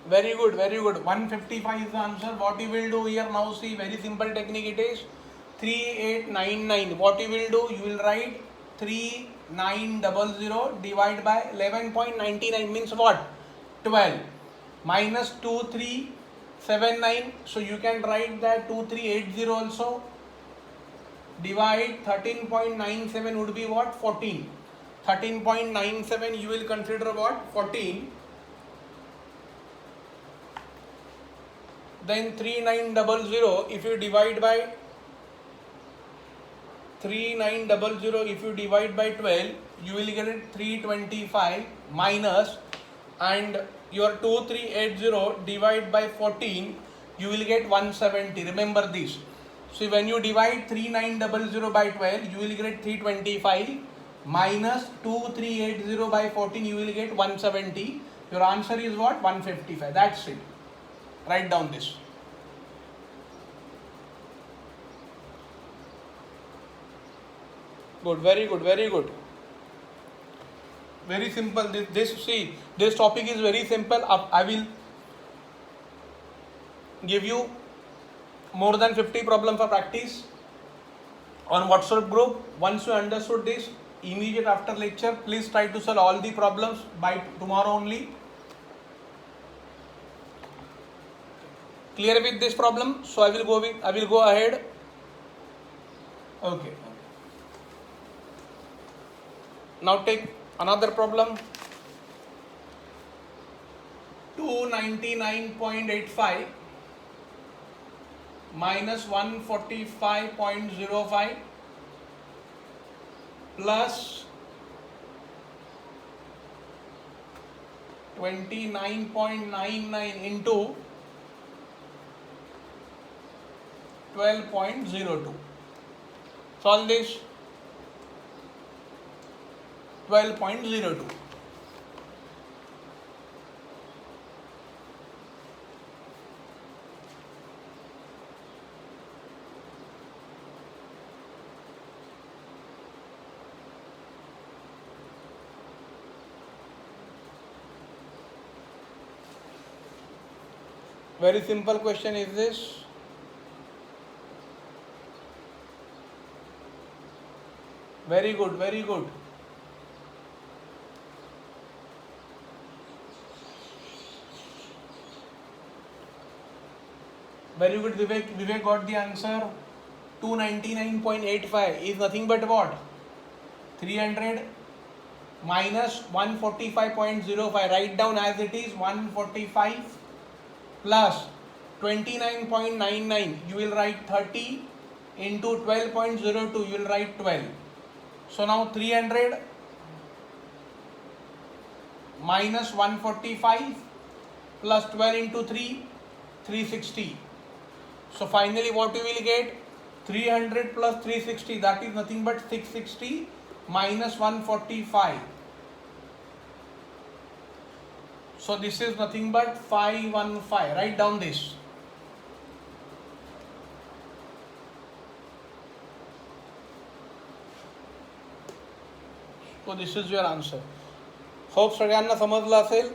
Very good, very good. 155 is the answer. What you will do here now, see, very simple technique it is. 3899. What you will do, you will write 3900 divided by 11.99 means what? 12 minus 2379. So you can write that 2380 also. Divide 13.97 would be what? 14. 13.97 you will consider what? 14. Then 3900 if you divide by 3900 if you divide by 12 you will get it 325 minus, and your 2380 divide by 14 you will get 170. Remember this. So when you divide 3900 by 12 you will get 325 minus 2380 by 14 you will get 170. Your answer is what? 155. That's it. Write down this. Good, very good, very good. Very simple. This topic is very simple. I will give you more than 50 problems for practice on WhatsApp group. Once you understood this, immediate after lecture, please try to solve all the problems by tomorrow only. Clear with this problem? So I will go ahead. Okay. Now take another problem. 299.85 minus 145.05 plus 29.99 into 12.02. Solve this. 12.02. Very simple question is this. Very good, very good. Very good, Vivek. Vivek got the answer. 299.85 is nothing but what? 300 minus 145.05. Write down as it is. 145 plus 29.99. You will write 30 into 12.02. You will write 12. So now 300 minus 145 plus 12 into 3, 360. So finally what you will get? 300 plus 360, that is nothing but 660 minus 145. So this is nothing but 515. Write down this. So this is your answer. Hope सगळ्यांना समजलं असेल.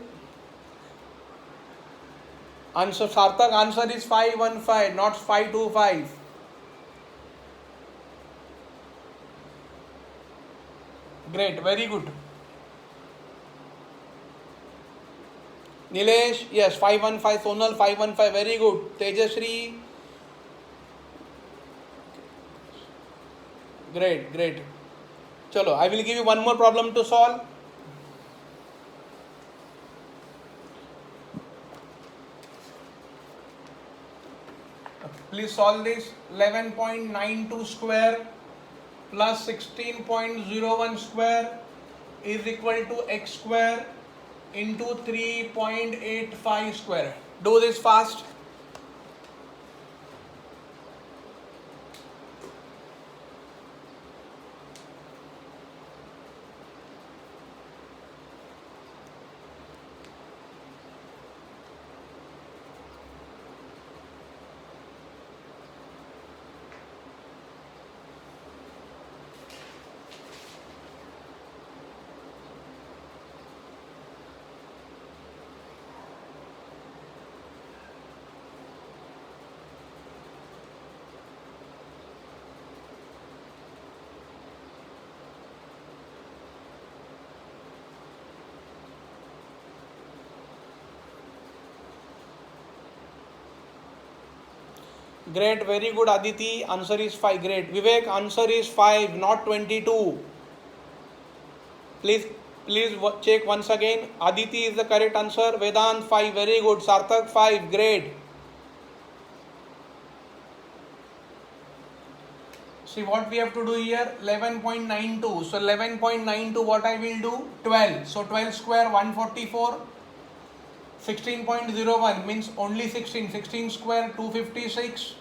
Answer Sarthak, answer is 515, not 525. Great, very good. Nilesh, yes, 515. Sonal, 515, very good. Tejasri, great, great. Chalo, I will give you one more problem to solve. Please solve this. 11.92 square plus 16.01 square is equal to x square into 3.85 square. Do this fast. Great, very good Aditi. Answer is 5. Great. Vivek, answer is 5, not 22. Please check once again. Aditi is the correct answer. Vedant 5, very good. Sarthak 5, great. See what we have to do here, 11.92. So 11.92, what I will do? 12. So 12 square 144. 16.01 means only 16. 16 square 256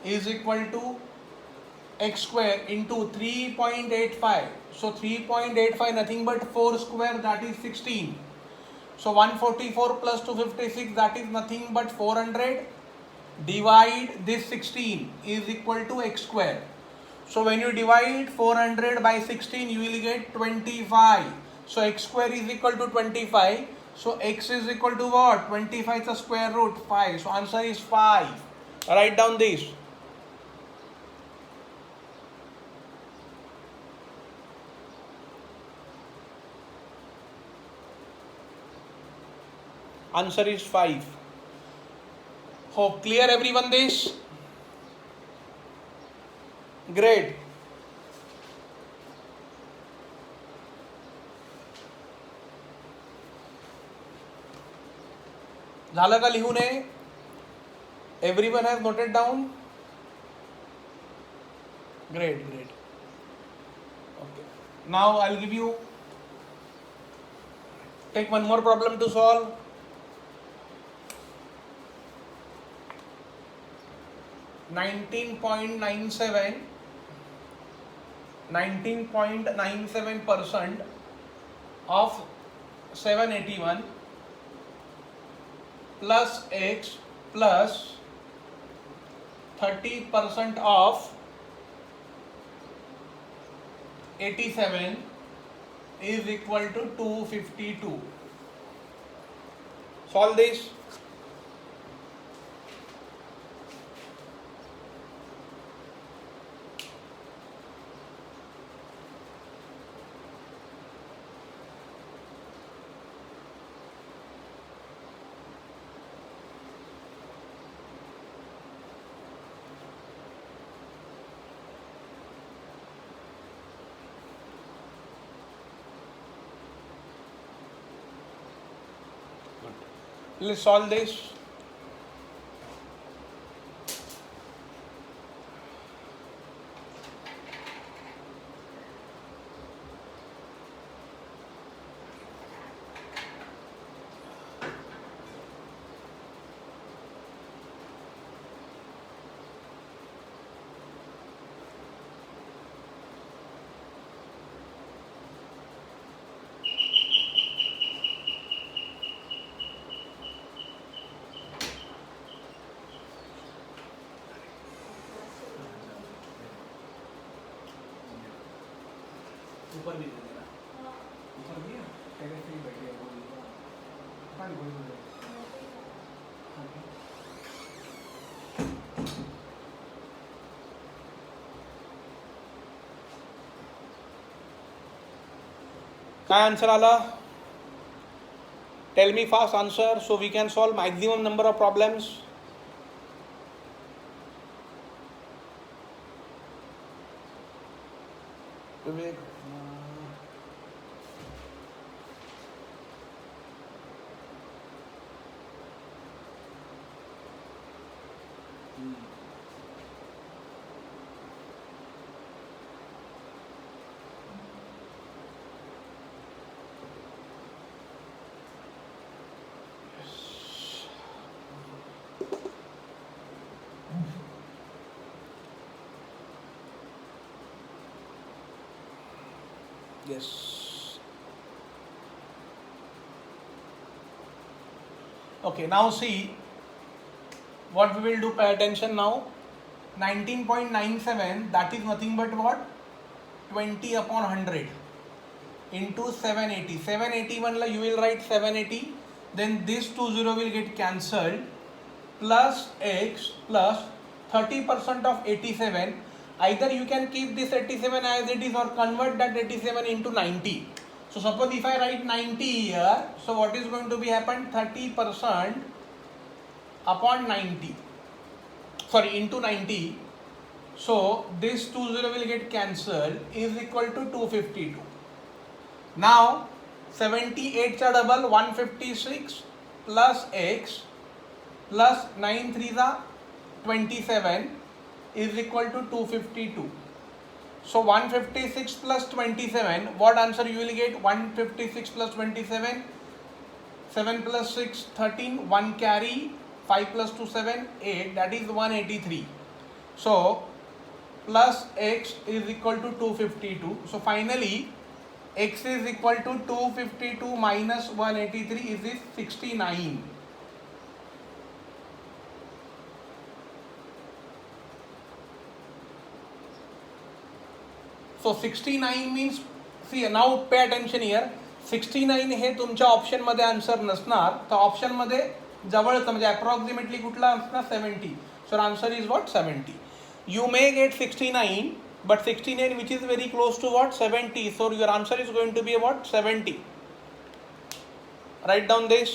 is equal to x square into 3.85. So 3.85 nothing but 4 square, that is 16. So 144 plus 256, that is nothing but 400. Divide this 16 is equal to x square. So when you divide 400 by 16, you will get 25. So x square is equal to 25. So x is equal to what? 25 is the square root 5. So answer is 5. Write down this. Answer is 5. Hope clear everyone this? Great. झालं का लिहून आहे? Everyone has noted down? Great. Okay. Now I'll give you, take one more problem to solve. Nineteen point nine seven percent of 781 plus x plus 30% of 87 is equal to 252. Solve this. Let's solve this. ऊपर भी दे देना, ऊपर भी terrace पे ही बैठे हैं वो। काय आंसर आला? Tell me fast answer so we can solve maximum number of problems. Vivek. Yes. Okay, now see what we will do. Pay attention now. 19.97, that is nothing but what? 20 upon 100 into 780. 781 la you will write 780. Then this 20 will get cancelled. Plus x plus 30% of 87. Either you can keep this 87 as it is or convert that 87 into 90. So suppose if I write 90 here, so what is going to be happen? 30% upon 90, sorry, into 90. So this 20 will get cancelled, is equal to 252. Now 78 चा double 156 plus x plus 9 3 27 is equal to 252. So 156 plus 27, what answer you will get? 156 plus 27, 7 plus 6 13, 1 carry, 5 plus 2 7 8, that is 183. So plus x is equal to 252. So finally x is equal to 252 minus 183 is 69. So 69 means, see now pay attention here, 69 हे तुमच्या option मध्ये answer नसणार, तर option मध्ये जवळचं म्हणजे approximately कुठला असणार 70. सो answer is what 70. You may get 69, but 69 which is very close to what 70. So your answer is going to be what 70. Write down this.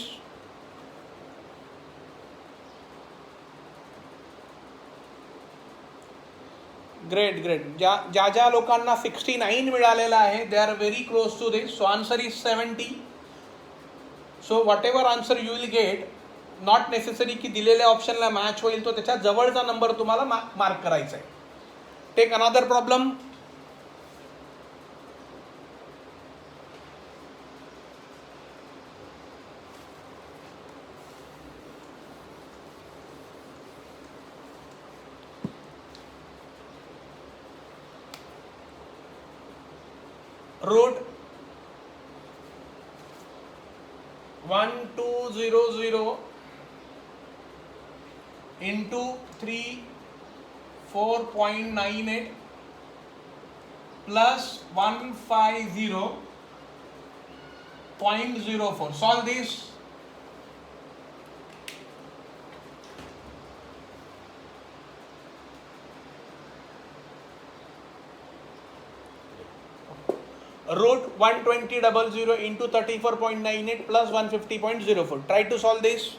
Great great. ज्या ज्या लोकांना 69 मिळालेला आहे they are very close to this. So answer is 70. So whatever answer you will get, not necessary की दिलेल्या ऑप्शनला match होईल, तो त्याच्या जवळचा नंबर तुम्हाला मार्क करायचा आहे. Take another problem. root 1200 into 34.98 plus 150.04. Solve this. Root 120.00 into 34.98 plus 150.04. Try to solve this.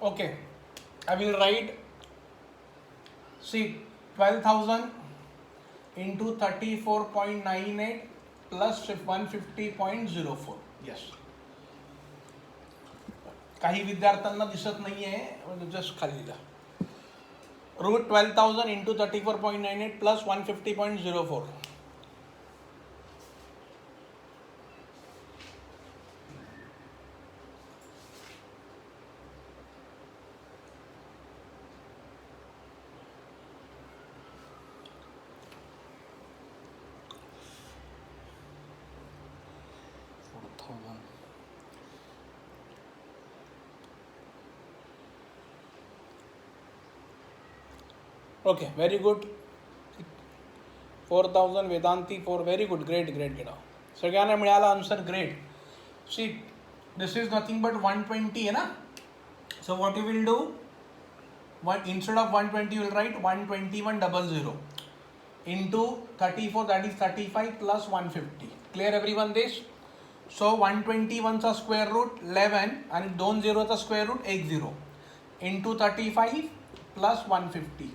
Okay, I will write, see 12,000 into 34.98 plus 150.04. Yes. काही विद्यार्थ्यांना दिसत नाही आहे, जस्ट खाली लिहा. Root 12,000 into 34.98 plus 150.04. Okay, very good. 4,000 Vedanti 4, very good, great. सगळ्यांना मिळाला answer, great. See this is nothing but 120 है ना. So what you will do, instead of 120 you will write 121,000 into 34, that is 35 plus 150. Clear everyone this? So 121 चा square root 11 आणि 2 0 चा square root 80 into 35 plus 150.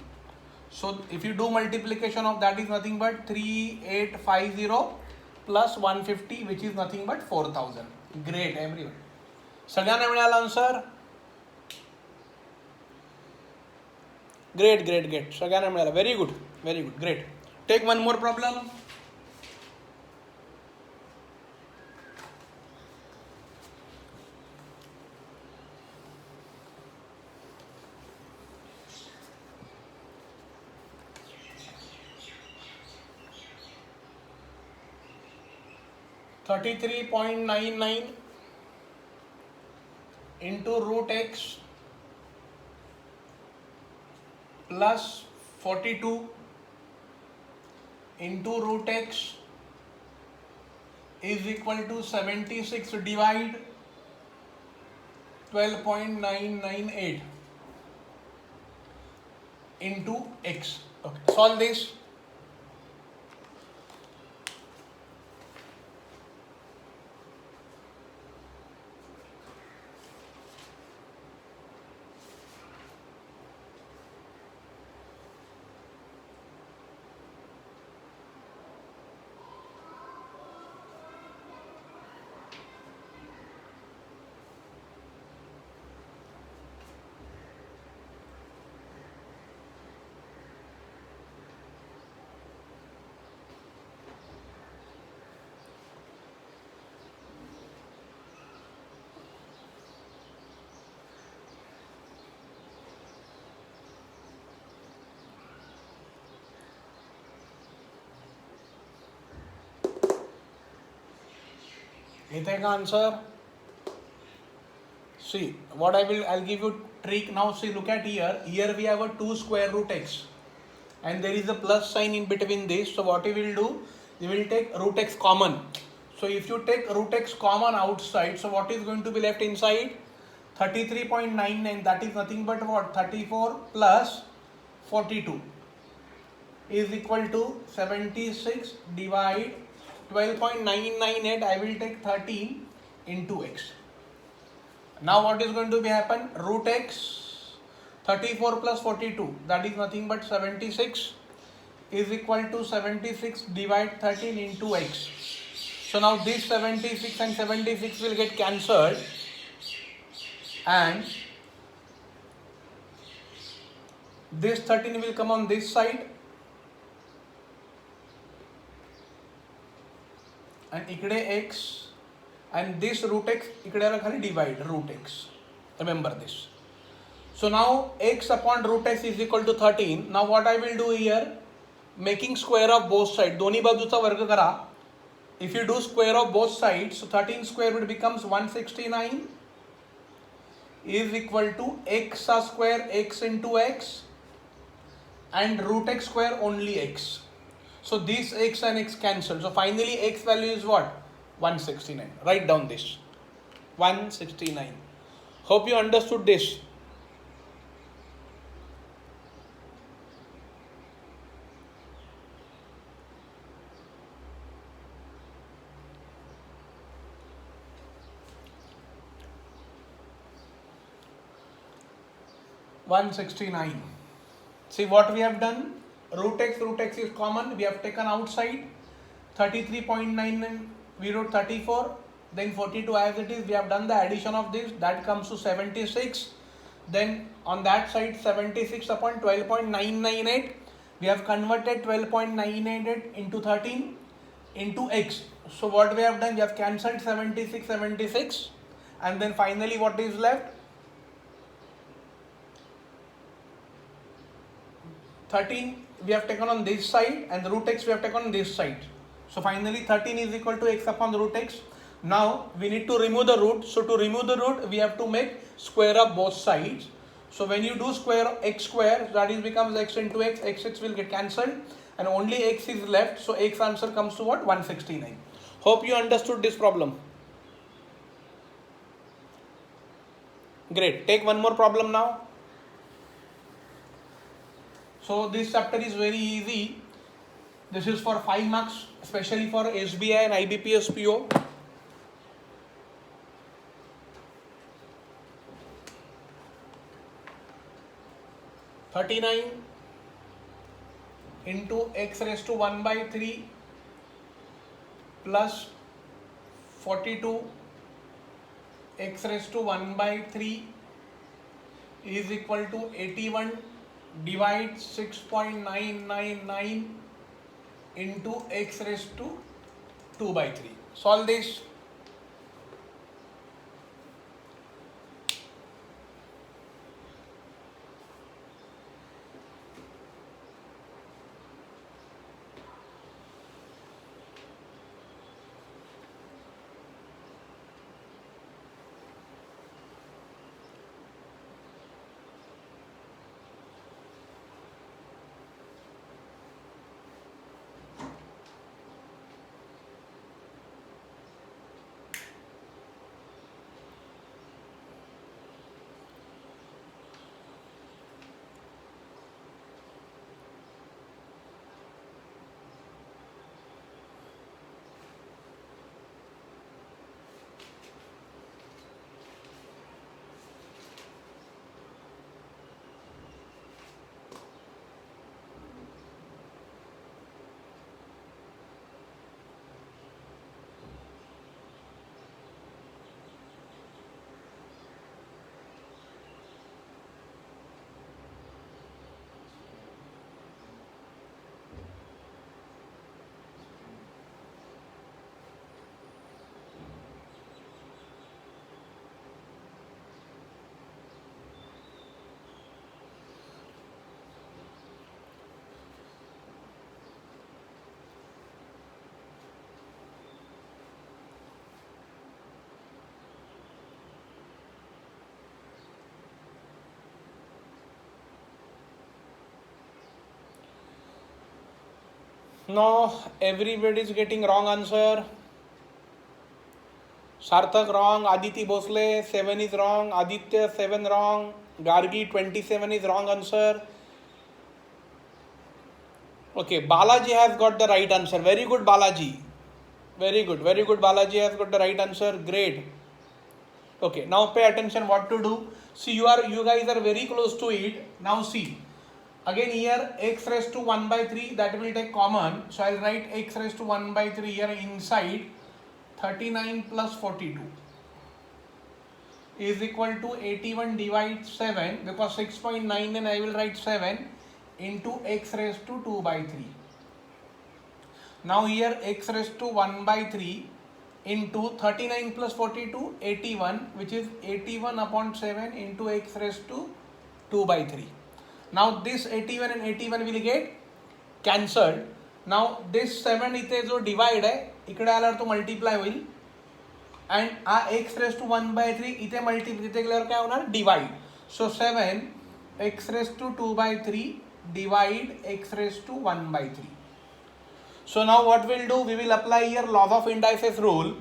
So if you do multiplication of that is nothing but 3850 plus 150, which is nothing but 4000. Great everyone. सगळ्यांना मिळाला answer? Great, great, great. सगळ्यांना मिळाला. Very good, very good, great. Take one more problem. $33.99 into root x plus 42 into root x is equal to 76 divide 12.998 into x. Okay, solve this. Anything answer? See what I'll give you trick now. See, look at here. Here we have a 2 square root x and there is a plus sign in between this. So what we will do, we will take root x common. So if you take root x common outside, so what is going to be left inside? 33.99, that is nothing but what? 34 plus 42 is equal to 76 divide 12.998. I will take 13 into x. Now what is going to be happen? Root x 34 plus 42, that is nothing but 76 is equal to 76 divide 13 into x. So now this 76 and 76 will get cancelled and this 13 will come on this side and इकडे x and this root x इकडे खाली divide root x. Remember this. So now x upon root x is equal to 13. Now what I will do here, making square of both sides. दोन्ही बाजूचा वर्ग करा. If you do square of both sides, so 13 square root becomes 169 is equal to x square x into x and root x square only x. So this x and x cancel. So finally x value is what? 169. Write down this. 169. Hope you understood this. $169. See what we have done? Root x is common. We have taken outside 33.99. We wrote 34. Then 42 as it is. We have done the addition of this. That comes to 76. Then on that side 76 upon 12.998. We have converted 12.998 into 13 into x. So what we have done? We have cancelled 76. And then finally what is left? 13 we have taken on this side and the root x we have taken on this side. So finally 13 is equal to x upon the root x. Now we need to remove the root. So to remove the root we have to make square of both sides. So when you do square of x square, that is becomes x into x, x will get cancelled and only x is left. So x answer comes to what? 169. Hope you understood this problem. Great. Take one more problem now. So this chapter is very easy. This is for 5 marks, especially for SBI and IBPS PO. (39) into x raised to 1 by 3 plus 42 x raised to 1 by 3 is equal to 81. Divide 6.999 into x raised to 2 by 3. Solve this. No, everybody is getting wrong answer. Sarthak wrong, Aditi Bosle 7 is wrong, Aditya 7 wrong, Gargi 27 is wrong answer. Okay, Balaji has got the right answer. Very good, Balaji. Very good Balaji has got the right answer. Great. Okay, now pay attention what to do. See, you guys are very close to it. Now see, again here x raised to 1 by 3, that will take common. So I'll write x raised to 1 by 3 here inside. 39 plus 42 is equal to 81 divide 7, because 6.9 and I will write 7 into x raised to 2 by 3. Now here x raised to 1 by 3 into 39 plus 42, 81, which is 81 upon 7 into x raised to 2 by 3. Now this 81 and 81 will get cancelled. Now this 7 इथे जो divide है इकडे आल्यावर तो multiply होईल, and हा x raise to 1 by 3 इथे multiply इथे गेल्यावर काय होणार divide. So 7 x raise to 2 by 3 divide x raise to 1 by 3. So now what we'll do, we will apply here laws of indices rule.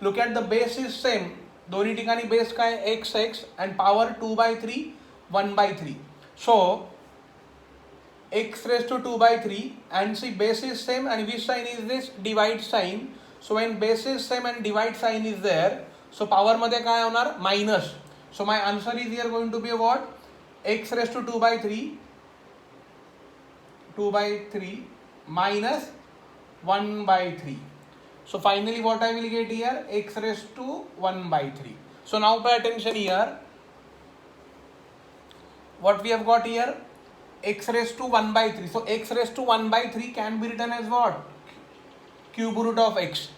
Look at the base is same. दोन्ही ठिकाणी base काय x x and power 2 by 3 1 by 3. So x raised to 2 by 3 and see base is same and which sign is this, divide sign. So when base is same and divide sign is there, so power मध्ये काय होणार minus. So my answer is here going to be what, x raised to 2 by 3 minus 1 by 3. So finally what I will get here, x raised to 1 by 3. So now pay attention here. What we have got here, x raised to 1 by 3. So x raised to 1 by 3 can be written as what? Cube root of x.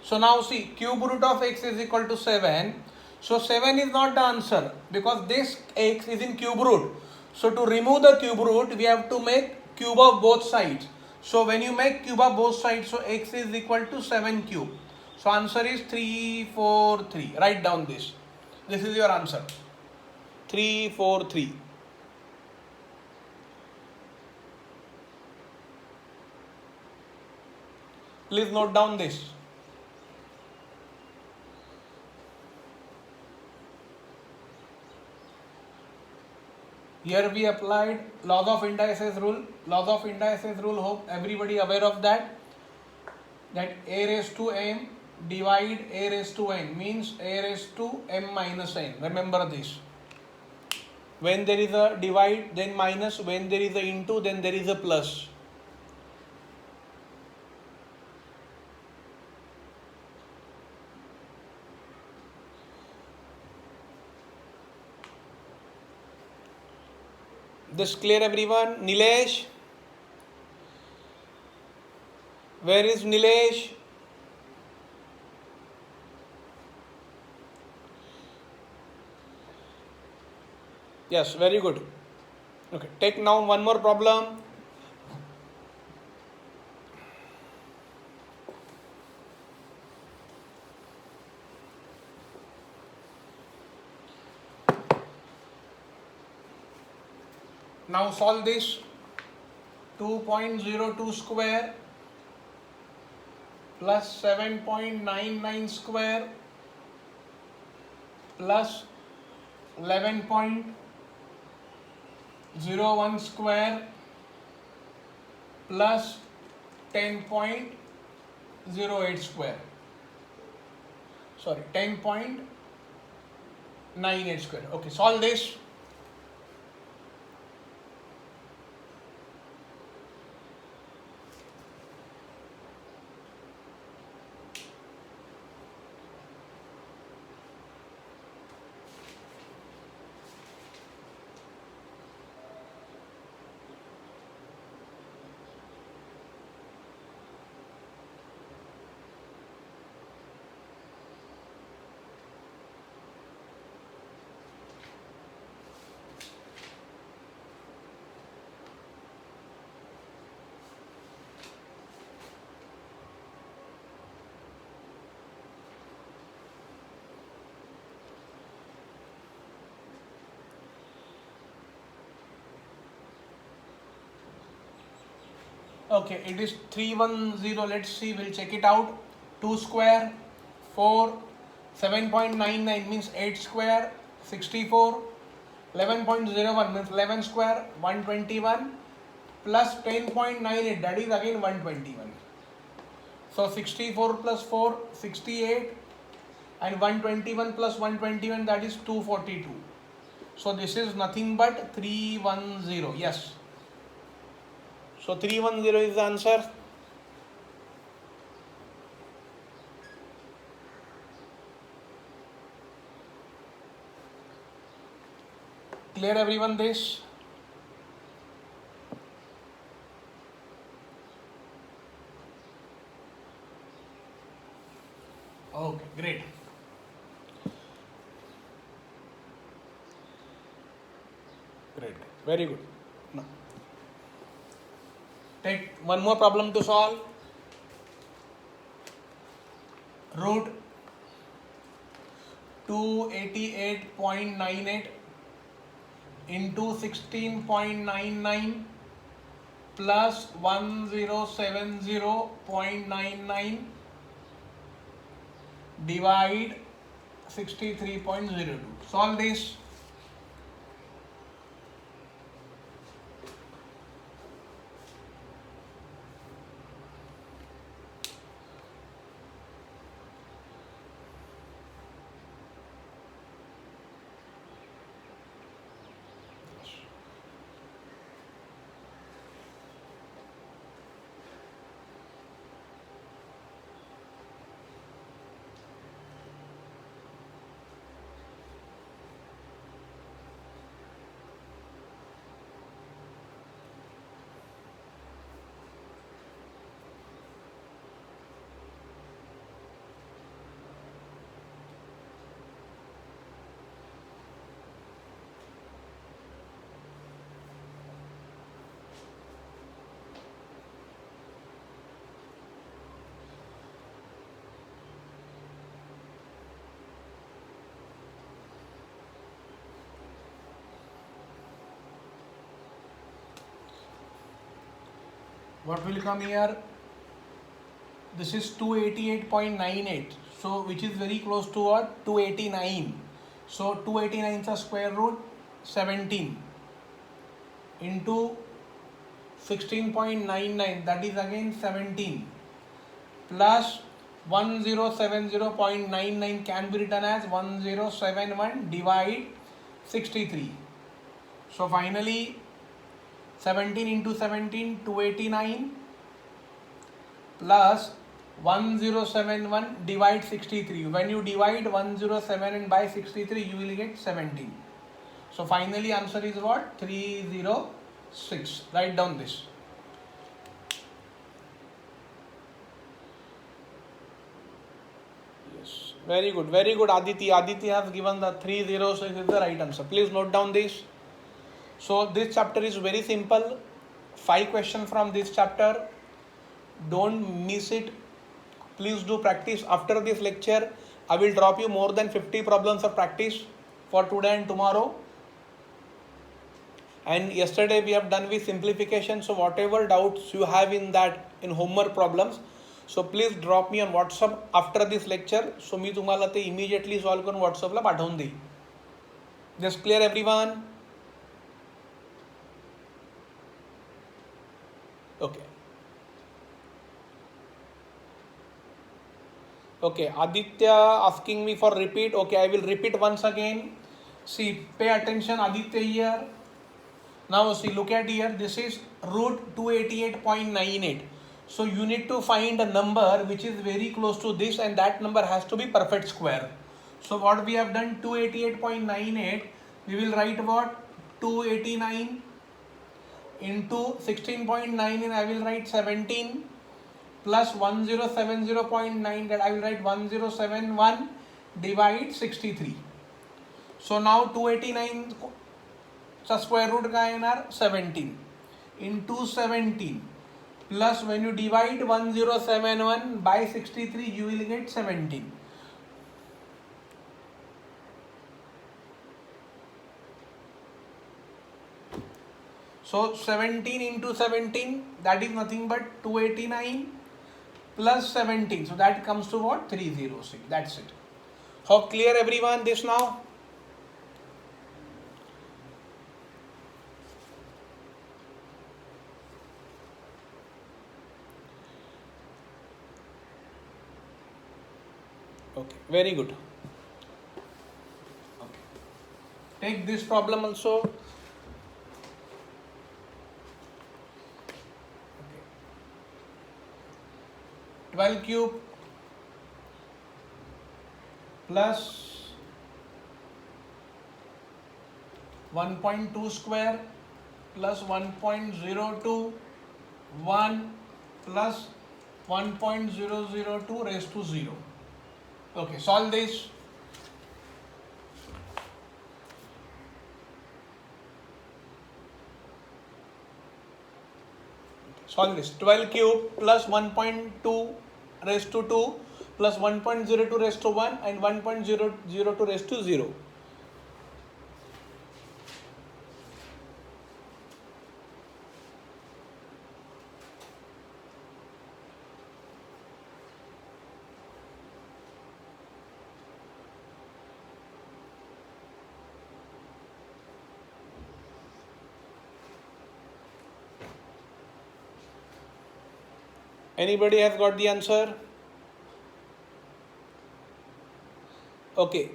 So now see, cube root of x is equal to 7. So 7 is not the answer because this x is in cube root. So to remove the cube root, we have to make cube of both sides. So when you make cube of both sides, so x is equal to 7 cube. So answer is 343. Write down this. This is your answer. 343. Please note down this. Here we applied laws of indices rule. Laws of indices rule, hope everybody aware of that. That a raised to m divide a raised to n means a raised to m minus n. Remember this. When there is a divide, then minus. When there is a into, then there is a plus. This clear, everyone? Nilesh? Where is Nilesh? Yes, very good. Okay, take now one more problem. Now solve this. 2.02 square plus 7.99 square plus 11.01 square plus 10.08 square. Sorry, 10.98 square. Okay, solve this. Okay, it is 310. Let's see, we'll check it out. 2 square, 4, 7.99 means 8 square, 64, 11.01 means 11 square, 121 plus 10.98, that is again 121. So 64 plus 4, 68, and 121 plus 121, that is 242. So this is nothing but 310. Yes. So 310 is the answer. Clear, everyone, this? Okay, great. Great, very good. Now, take one more problem to solve. Root 288.98 into 16.99 plus 1070.99 divide 63.02. Solve this. What will come here? This is 288.98. So which is very close to what? 289. So 289 is a square root 17. into 16.99, that is again 17, plus 1070.99 can be written as 1071 divide 63. So finally 17 into 17, 289, plus 1071 divide 63. When you divide 107 by 63, you will get 17. So finally answer is what? 306. Write down this. Yes, very good, Aditi. Aditi has given the 306 is the right answer. Please note down this. So this chapter is very simple. 5 questions from this chapter. Don't miss it. Please do practice. After this lecture, I will drop you more than 50 problems of practice for today and tomorrow. And yesterday we have done with simplification. So whatever doubts you have in that, in homework problems, so please drop me on WhatsApp after this lecture. So मी तुम्हाला ते immediately solve करून WhatsApp ला पाठवून देईन. Just clear everyone? Okay. Okay, Aditya asking me for repeat. Okay, I will repeat once again. See, pay attention, Aditya here. Now see, look at here. This is root 288.98. So you need to find a number which is very close to this, and that number has to be perfect square. So what we have done, 288.98, we will write what? 289 into 16.99, I will write 17, plus 1070.9, that I will write 1071 divide 63. So now 289 चा square root काय येणार? 17 into 17, plus when you divide 1071 by 63, you will get 17. So 17 into 17, that is nothing but 289 plus 17. So that comes to what? 306. That's it. Hope clear everyone this now? Okay, very good. Okay. Take this problem also. 12 cube plus 1.2 square plus 1.021 plus 1.002 raised to 0. Okay, solve this. Solve this. 12 cube plus 1.2 raised to 2 plus 1.02 raised to 1 and 1.002 raised to 0. Anybody has got the answer? Okay.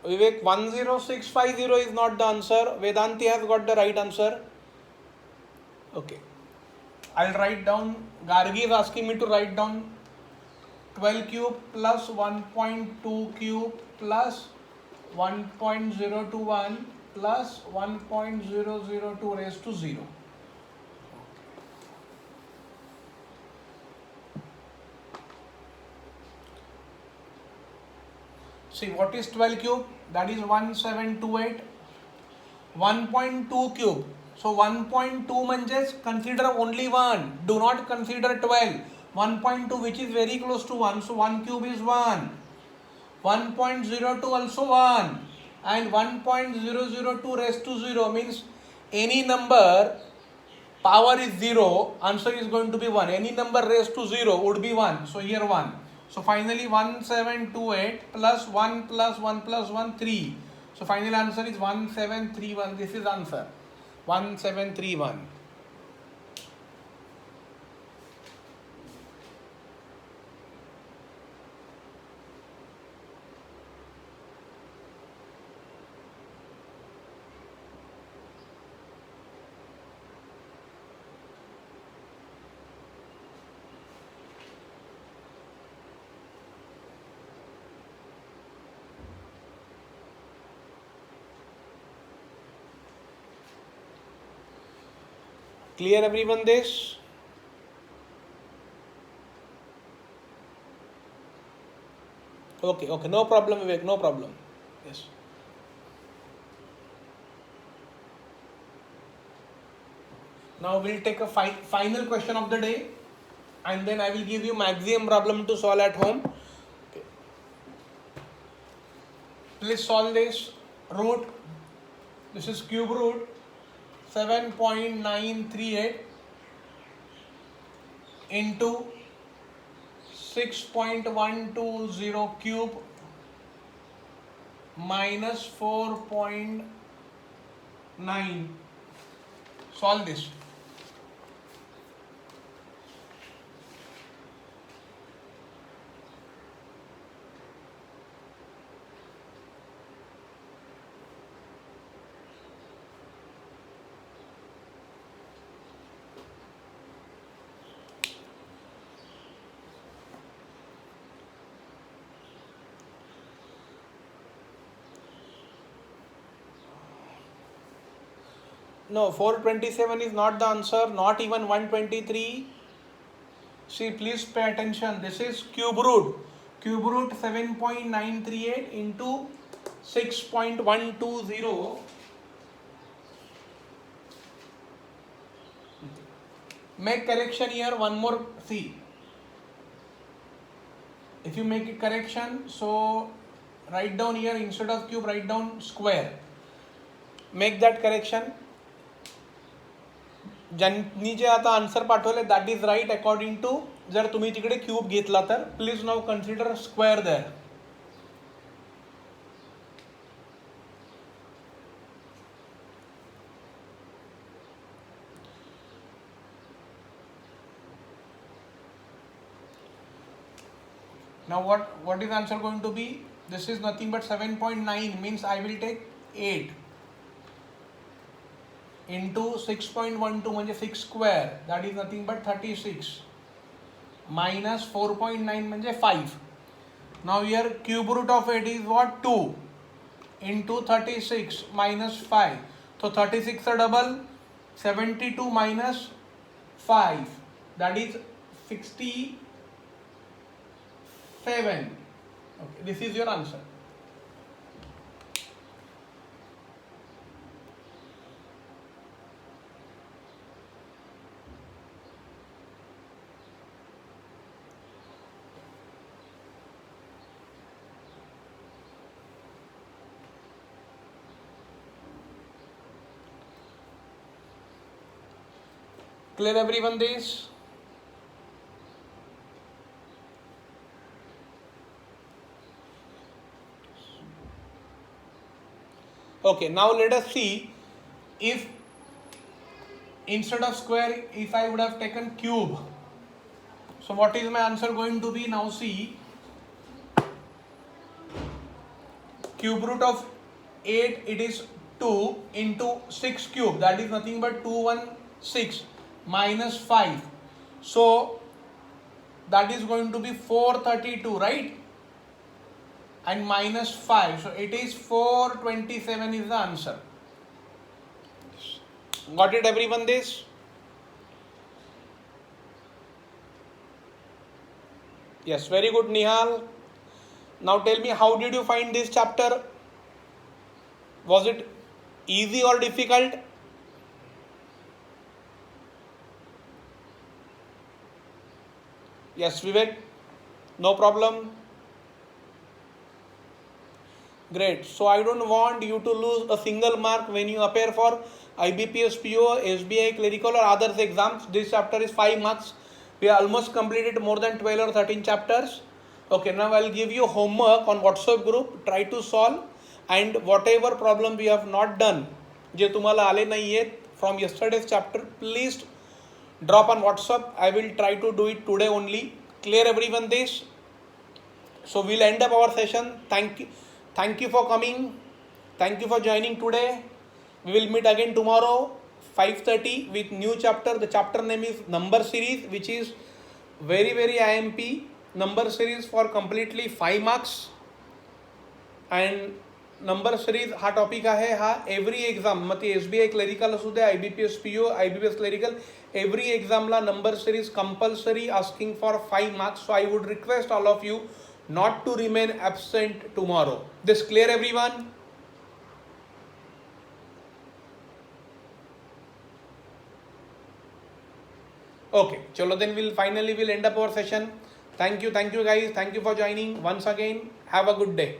Vivek, 10650 is not the answer. Vedanti has got the right answer. Okay. I'll write down. Gargi is asking me to write down 12 cube plus 1.2 cube plus 1.021 plus 1.002 raised to 0. See, what is 12 cube? That is 1728. 1.2 cube. So 1.2 manches, consider only 1. Do not consider 12. 1.2 which is very close to 1. So 1 cube is 1. 1.02 also 1. And 1.002 raised to 0 means any number power is 0, answer is going to be 1. Any number raised to 0 would be 1. So here 1. So finally 1728 plus 1 plus 1 plus 1, 3. So final answer is 1731. This is answer. 1731. Clear everyone this? Okay, no problem Vivek, no problem. Yes. Now we'll take a final question of the day, and then I will give you maximum problem to solve at home. Okay. Please solve this root. This is cube root 7.938 into 6.120 cube minus 4.9. Solve this. No, 427 is not the answer, not even 123. See, please pay attention. This is cube root. Cube root 7.938 into 6.120. Make correction here, one more. See, if you make a correction, so write down here, instead of cube, write down square. Make that correction. ज्यांनी जे आता answer पाठवले that is right according to, जर तुम्ही तिकडे cube घेतला तर please now consider square there. Now what is answer going to be? This is nothing but 7.9, means I will take 8 into 6.12 म्हणजे 6 square, that is nothing but 36, minus 4.9 म्हणजे 5. Now here cube root of 8 is what? 2 into 36 minus 5. So 36 a double, 72 minus 5, that is 67. Okay, this is your answer. Clear everyone this? Okay, now let us see if instead of square, if I would have taken cube. So what is my answer going to be? Now see, cube root of 8, it is 2 into 6 cube, that is nothing but 216 minus 5. So that is going to be 432, right? And minus 5. So it is 427 is the answer. Got it everyone this? Yes, very good Nihal. Now tell me, how did you find this chapter? Was it easy or difficult? Yes, Vivek, no problem. Great. So I don't want you to lose a single mark when you appear for IBPS PO, SBI clerical or others exams. This chapter is 5 marks. We have almost completed more than 12 or 13 chapters. Okay, now I'll give you homework on WhatsApp group. Try to solve, and whatever problem we have not done, जे तुम्हाला आले नाहीये, from yesterday's chapter, please drop on WhatsApp. I will try to do it today only. Clear everyone this? So we'll end up our session. Thank you for coming. Thank you for joining today. We will meet again tomorrow 5:30 with new chapter. The chapter name is number series, which is very IMP number series for completely 5 marks. And number series हा topic आहे. हा every exam, मग ती SBI clerical असू दे, IBPS PO, IBPS clerical, every एक्झामला number series compulsory asking for 5 marks. So I would request all of you not to remain absent tomorrow. This clear everyone? Okay, chalo then we'll end up our session. Thank you guys. Thank you for joining once again. Have a good day.